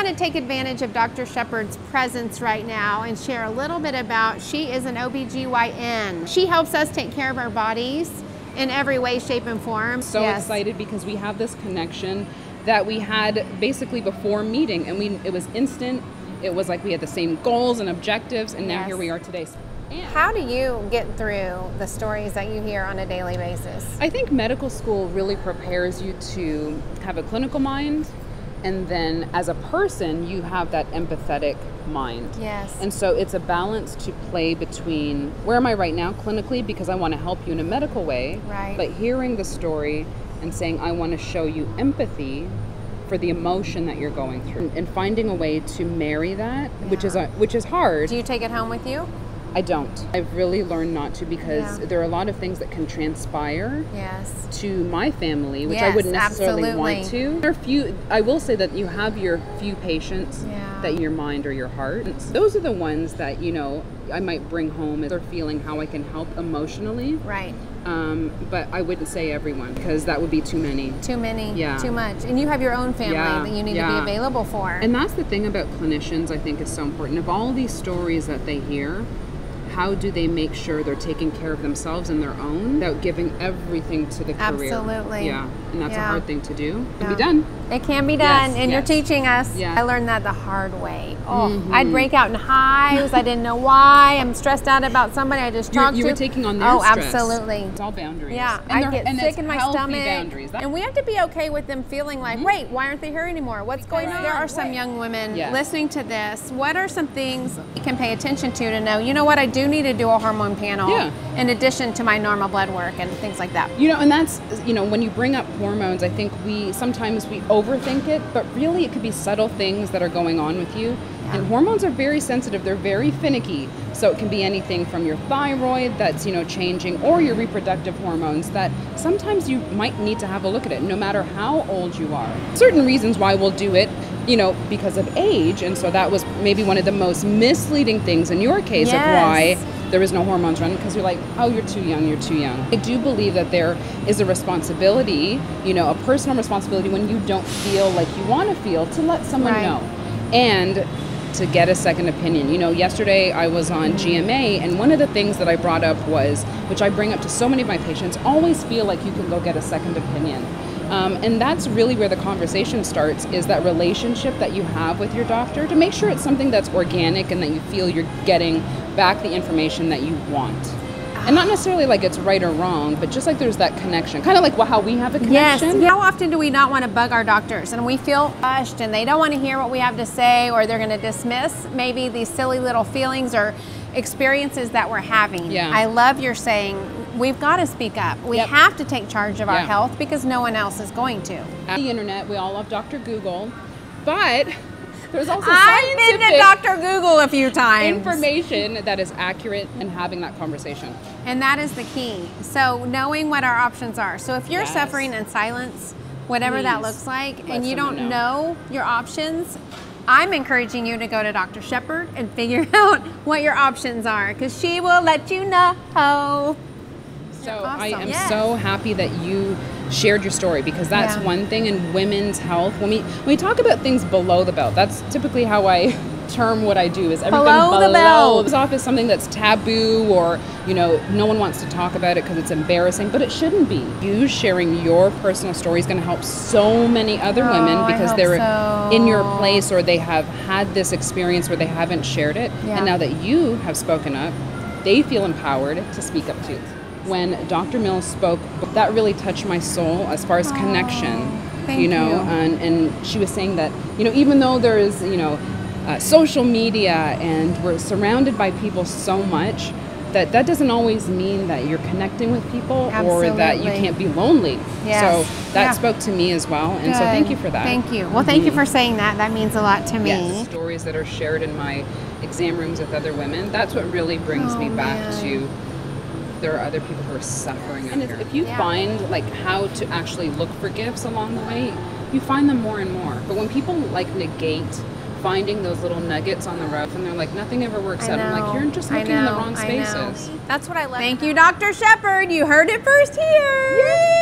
want to take advantage of Dr. Shepard's presence right now and share a little bit about, she is an OBGYN. She helps us take care of our bodies in every way, shape, and form. So excited because we have this connection that we had basically before meeting, and it was instant. It was like we had the same goals and objectives, and now here we are today. How do you get through the stories that you hear on a daily basis? I think medical school really prepares you to have a clinical mind, and then as a person, you have that empathetic mind. Yes. And so it's a balance to play between where am I right now clinically, because I want to help you in a medical way, right, but hearing the story and saying I want to show you empathy for the emotion that you're going through, and finding a way to marry that, which is hard. Do you take it home with you? I don't. I've really learned not to, because there are a lot of things that can transpire to my family, which I wouldn't necessarily want to. There are few, I will say that you have your few patients that your mind or your heart. Those are the ones that, you know, I might bring home as they're feeling how I can help emotionally. Right. But I wouldn't say everyone, because that would be too many. Too many. Yeah. Too much. And you have your own family that you need to be available for. And that's the thing about clinicians, I think, is so important. Of all these stories that they hear, how do they make sure they're taking care of themselves and their own without giving everything to the career? Absolutely. Yeah, and that's a hard thing to do. It can be done. It can be done, and you're teaching us. I learned that the hard way. Oh, I'd break out in hives. I didn't know why. I'm stressed out about somebody I just talked to. You were taking on their stress. Absolutely. It's all boundaries. Yeah, I get sick in my stomach. Boundaries. And we have to be okay with them feeling like, wait, why aren't they here anymore? What's going on? There are some young women listening to this. What are some things you can pay attention to know, you know what, I do need to do a hormone panel in addition to my normal blood work and things like that. You know, and that's, you know, when you bring up hormones, I think sometimes we overthink it, but really it could be subtle things that are going on with you. And hormones are very sensitive. They're very finicky. So it can be anything from your thyroid that's, you know, changing, or your reproductive hormones that sometimes you might need to have a look at it, no matter how old you are. Certain reasons why we'll do it, you know, because of age. And so that was maybe one of the most misleading things in your case of why there was no hormones running, because you're like, oh, you're too young, you're too young. I do believe that there is a responsibility, you know, a personal responsibility when you don't feel like you want to feel, to let someone know. And to get a second opinion. You know, yesterday I was on GMA, and one of the things that I brought up was, which I bring up to so many of my patients, always feel like you can go get a second opinion. And that's really where the conversation starts, is that relationship that you have with your doctor, to make sure it's something that's organic and that you feel you're getting back the information that you want. And not necessarily like it's right or wrong, but just like there's that connection. Kind of like how we have a connection. Yes. How often do we not want to bug our doctors, and we feel hushed and they don't want to hear what we have to say, or they're going to dismiss maybe these silly little feelings or experiences that we're having. Yeah. I love your saying, we've got to speak up. We have to take charge of our health, because no one else is going to. At the internet, we all love Dr. Google, but there's also I've been to Dr. Google a few times. Information that is accurate, and having that conversation. And that is the key. So knowing what our options are. So if you're suffering in silence, whatever that looks like, and you don't know your options, I'm encouraging you to go to Dr. Shepard and figure out what your options are, because she will let you know. So I am so happy that you shared your story, because that's one thing in women's health. When we talk about things below the belt, that's typically how I term what I do, is everything below the belt. It's off as something that's taboo, or, you know, no one wants to talk about it because it's embarrassing, but it shouldn't be. You sharing your personal story is going to help so many other women, because they're in your place, or they have had this experience where they haven't shared it. And now that you have spoken up, they feel empowered to speak up too. When Dr. Mills spoke, that really touched my soul as far as connection, you know, and she was saying that, you know, even though there is, you know, social media and we're surrounded by people so much, that doesn't always mean that you're connecting with people or that you can't be lonely. So that spoke to me as well, and so thank you for that. Thank you. Well, thank you for saying that. That means a lot to me. Yes. Stories that are shared in my exam rooms with other women, that's what really brings me back to, there are other people who are suffering. And if you find like how to actually look for gifts along the way, you find them more and more. But when people like negate finding those little nuggets on the rough, and they're like, nothing ever works out, I'm like, you're just looking in the wrong spaces. That's what I love. Thank you, Dr. Shepard. You heard it first here. Yay!